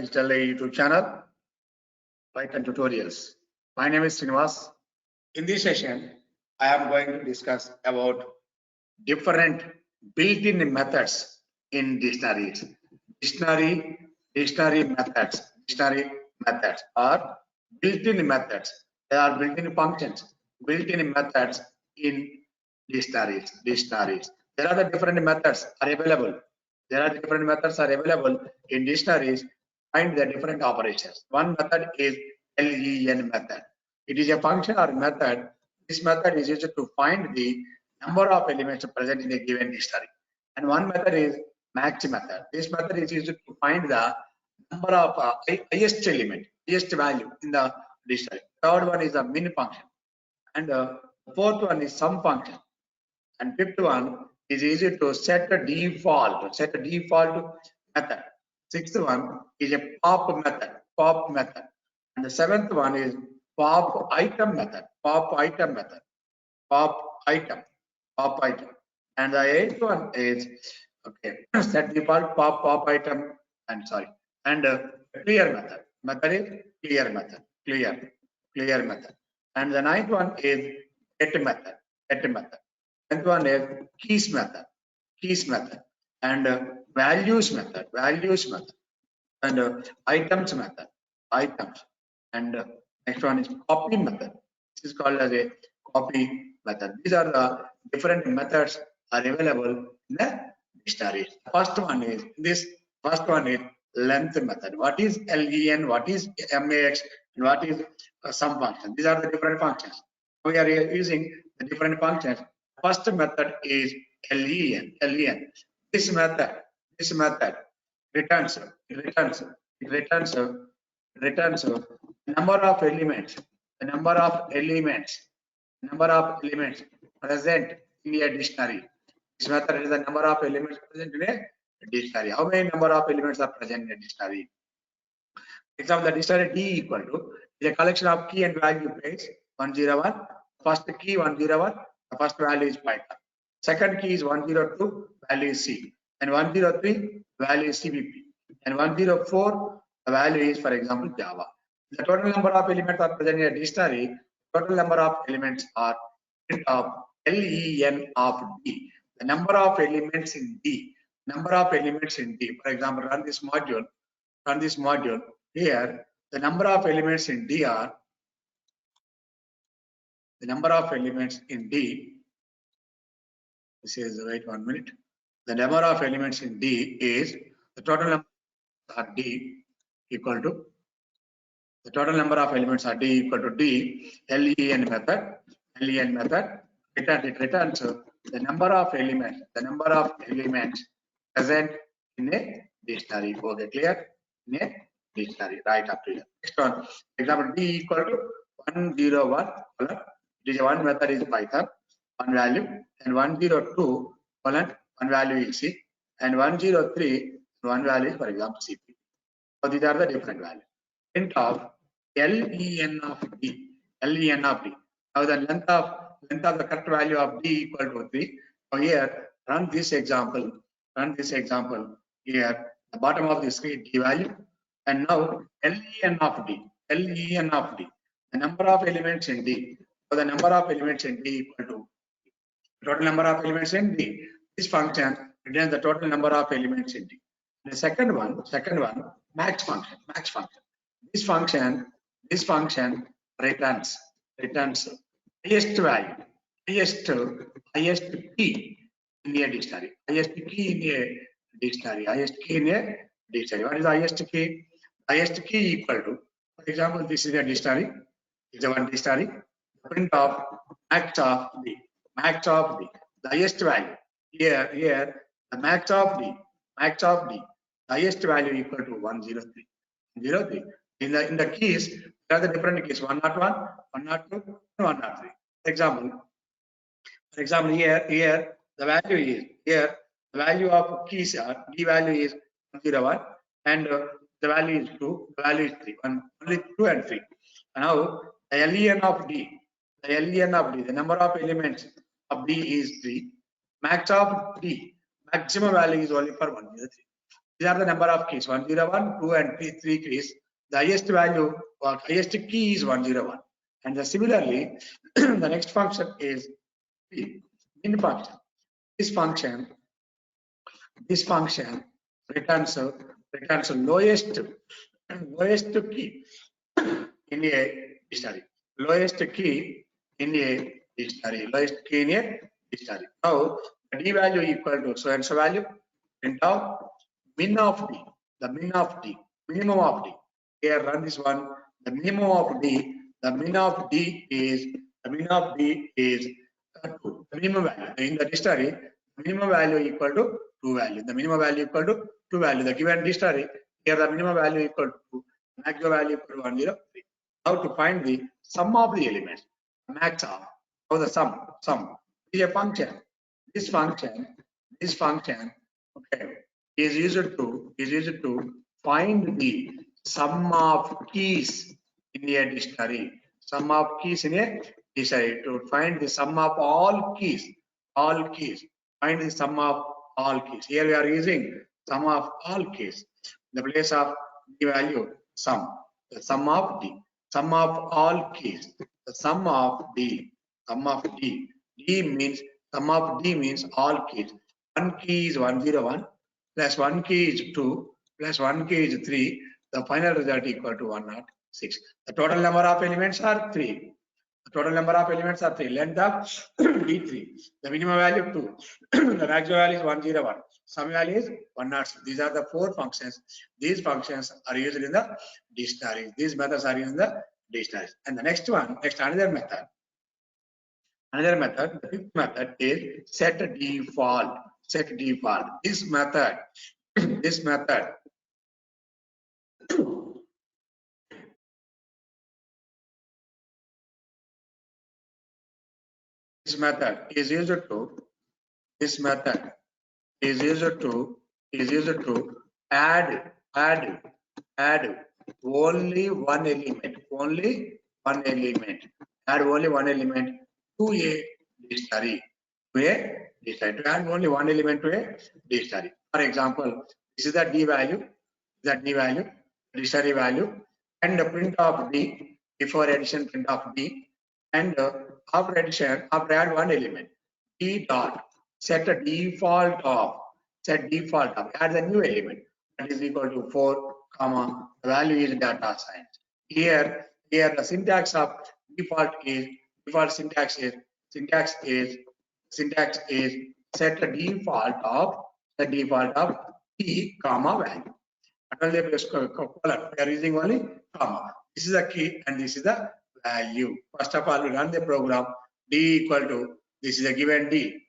Digital YouTube channel, Python tutorials. My name is Srinivas. In this session, I am going to discuss about different built-in methods in dictionaries. Dictionary methods are built-in methods. They are built-in functions, built-in methods in dictionaries. There are the different methods are available. In dictionaries. Find the different operations. One method is len method. It is a function or method. This method is used to find the number of elements present in a given dictionary. And one method is max method. This method is used to find the number of highest element, highest value in the dictionary. Third one is a min function. And fourth one is sum function. And fifth one is easy to set a default method. Sixth one is a pop method. And the seventh one is pop item method. And the eighth one is set default pop item and clear method. Method is clear method. And the ninth one is get method. Tenth one is keys method, and values method, and items method, and next one is copy method. This is called as a copy method. These are the different methods are available in the dictionary. First one is length method. What is len? What is max? And what is sum function? These are the different functions. We are using the different functions. First method is len. This method returns number of elements present in a dictionary. This method is the number of elements present in a dictionary. How many number of elements are present in a dictionary? Example, the dictionary D equal to is a collection of key and value pairs 101. First key 101. The first value is Python. Second key is 102, value is C. And 103, value is CVP. And 104, the value is, for example, Java. The total number of elements are present in a dictionary. Total number of elements are of len of D. The number of elements in D. For example, run this module. Here, the number of elements in D are This is wait 1 minute. The number of elements in D is the total number of D equal to the total number of elements are D equal to D len method. It returns the number of elements present in a dictionary. Okay, clear? In a dictionary, right up to here. Next one, example D equal to 101. It is one method is Python, one value, and 102 one value is C, and 103 one value is, for example, CP. So these are the different values. Print of len of D. Now the length of the correct value of D equal to 3. So here, run this example. Here, the bottom of the screen D value, and now len of D. The number of elements in D. So the number of elements in D equal to total number of elements in D. This function returns the total number of elements in D. The second one, max function. This function returns highest value, highest key in a dictionary. Highest key in a dictionary. What is the highest key? Highest key equal to, for example, this is a dictionary. It's a one dictionary. Print of max of D. The highest value. Here the max of D. The highest value equal to 103. In the keys, there are the different keys 101, 102, 103. For example, here the value of keys are D value is 101, and the value is 2, the value is 3, only 2 and 3. Now the len of D, the number of elements of D is 3. Max of D, maximum value is only for 103. These are the number of keys 101, 2 and 3 keys. The highest value or highest key is 101. And similarly, the next function is min function. This function returns lowest key in a dictionary. Lowest key in a dictionary. Lowest key in a dictionary. Now the d value equal to so and so value. Print out min of d. The min of d. Minimum of d. Here run this one. The minimum of d. The min of d is 2. The minimum value in the dictionary. Minimum value equal to 2 value. The minimum value equal to 2 value. The given dictionary here the minimum value equal to 2. Maximum value equal to 103. Now to find the sum of the elements. Max of the sum is a function. This function okay is used to find the sum of keys in a dictionary. Sum of keys in a dictionary to find the sum of all keys. Find the sum of all keys. Here we are using sum of all keys. In the place of the value sum. The sum of d. Sum of all keys. The sum of d. D means sum of d means all keys. One key is 101 plus one key is 2 plus one key is 3. The final result equal to 106. The total number of elements are 3. Length of D3. The minimum value 2. The maximum value is 101. Sum value is 106. These are the 4 functions. These functions are used in the dictionaries. These methods are used in the dictionaries. And the next another method. The fifth method is set default. This method is used to add only one element. Add only one element to a dictionary. To add only one element to a dictionary. For example, this is the d value, dictionary value, and the print of d before addition print of d, and after addition add one element d dot set default of add the new element that is equal to 4 comma the value is data science. Here the syntax of default syntax is set default of key comma value. We are using only comma. This is the key and this is the value. First of all, we run the program. D equal to this is a given d.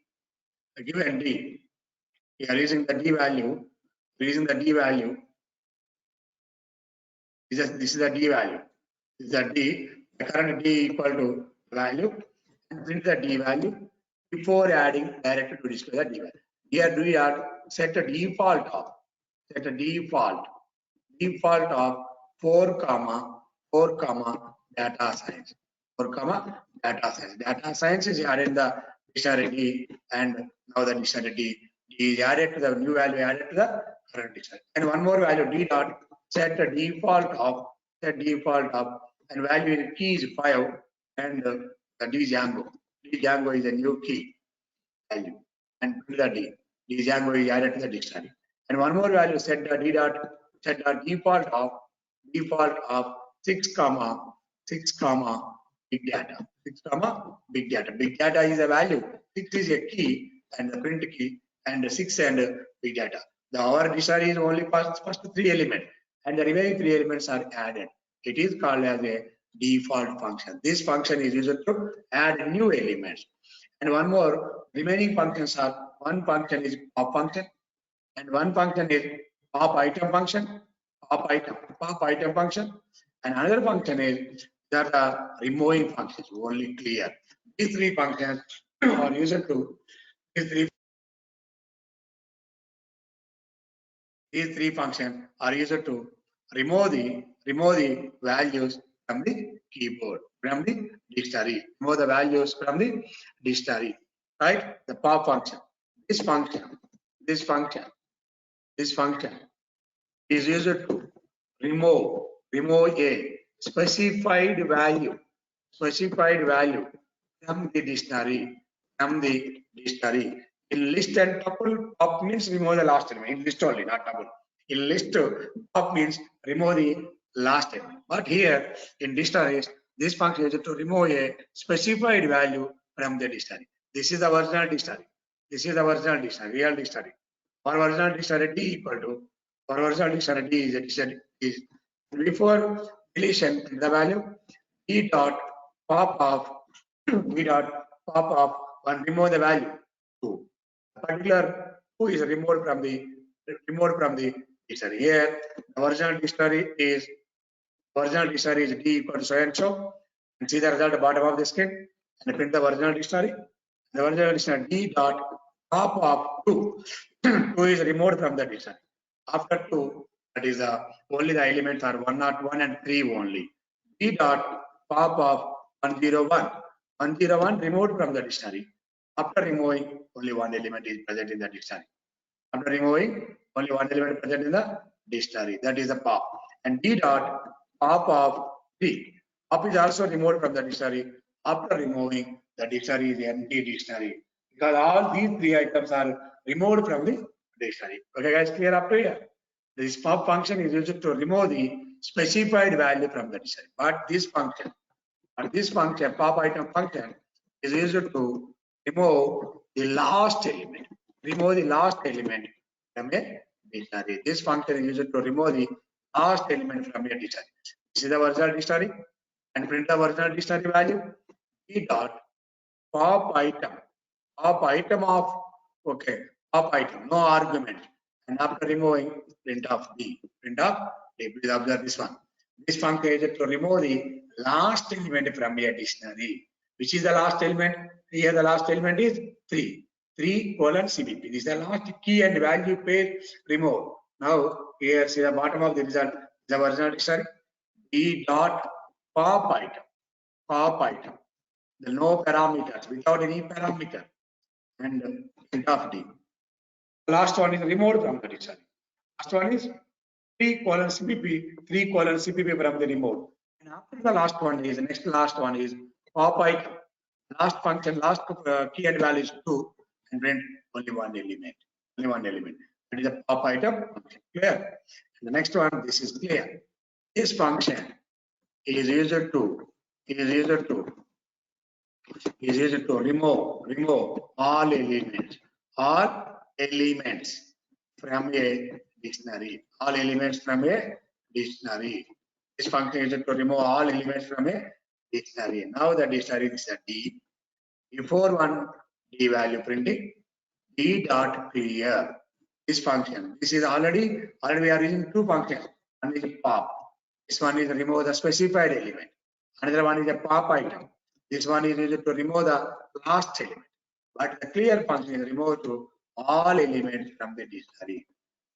We are using the d value. This is the d value. This is the d value. This is the d. The current d equal to value and print the d value before adding directly to display the d value. Here we are set a default of 4 comma data science. Data science is added in the dictionary D, and now the dictionary D is added to the new value added to the current dictionary. And one more value D dot set a default of and value key is 5 and the Django. Django is a new key value and the D Django is added to the dictionary. And one more value set the D dot set the default of 6 comma big data. Big data is a value. 6 is a key and the print key and 6 and big data. Our dictionary is only first 3 elements and the remaining 3 elements are added. It is called as a default function. This function is used to add new elements. And one more remaining functions are one function is pop function and one function is pop item function, and another function is that removing functions only clear. These 3 functions are used to these 3 functions are used to remove the values from the keyboard, from the dictionary. Remove the values from the dictionary. Right? The pop function, this function is used to remove a specified value from the dictionary. In list and tuple, top means remove the last element. In list only, not tuple. In list, top means remove the last element. But here in dictionaries, this function is to remove a specified value from the dictionary. This is the original dictionary. Real dictionary. For original dictionary, D equal to, for original dictionary, D is a dictionary. Before deletion, the value D dot pop off, and remove the value 2. A particular 2 is removed from the dictionary. Here, the original dictionary is D equal to so and so. And see the result at the bottom of the screen. And print the original dictionary. The original dictionary D dot pop of 2. 2 is removed from the dictionary. After 2, that is only the elements are 101 and 3 only. D dot pop of 101. 101 removed from the dictionary. After removing, only one element is present in the dictionary. After removing, only one element present in the dictionary. That is the pop. And D dot pop of 3. Pop is also removed from the dictionary. After removing, the dictionary is empty dictionary. Because all these 3 items are removed from the dictionary. Okay, guys, clear up to here? This pop function is used to remove the specified value from the dictionary. But this function, pop item function, is used to remove the last element. From a dictionary. This function is used to remove the last element from a dictionary. This is the original dictionary, and print the original dictionary value. D dot pop item of, okay, pop item, no argument. And after removing, print of D. Please observe this one. This function is to remove the last element from a dictionary. Which is the last element? Here the last element is 3. 3 colon CBP. This is the last key and value pair remove. Now here see the bottom of the result, the original dictionary. D dot pop item. The no parameters, without any parameter, and print of D. The last one is removed from the dictionary. Last one is 3 colon CPP from the remote. And after the last one is, last one is pop item. Last function, last key and value is 2, and print only one element. That is the pop item function. Clear? And the next one, this is clear. This function is used to remove all elements from a dictionary. This function is to remove all elements from a dictionary. Now the dictionary is a D. Before one D value printing, D dot clear. This function. This is already we are using 2 functions. One is pop. This one is remove the specified element. Another one is a pop item. This one is used to remove the last element. But the clear function is remove to all elements from the dictionary.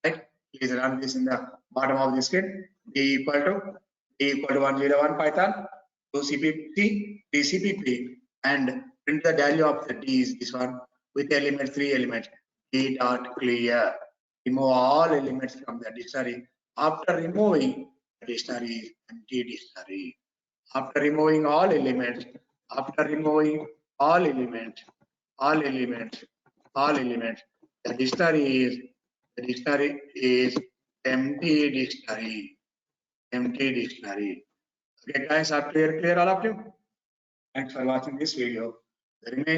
Right? Please run this in the bottom of the screen. D equal to 101 Python, 2 CPP, 3 CPP, and print the value of the D is this one with element 3 elements. D dot clear. Remove all elements from the dictionary. After removing the dictionary is empty dictionary. After removing all elements, the dictionary is empty dictionary. Okay, guys, are clear all of you? Thanks for watching this video. The remaining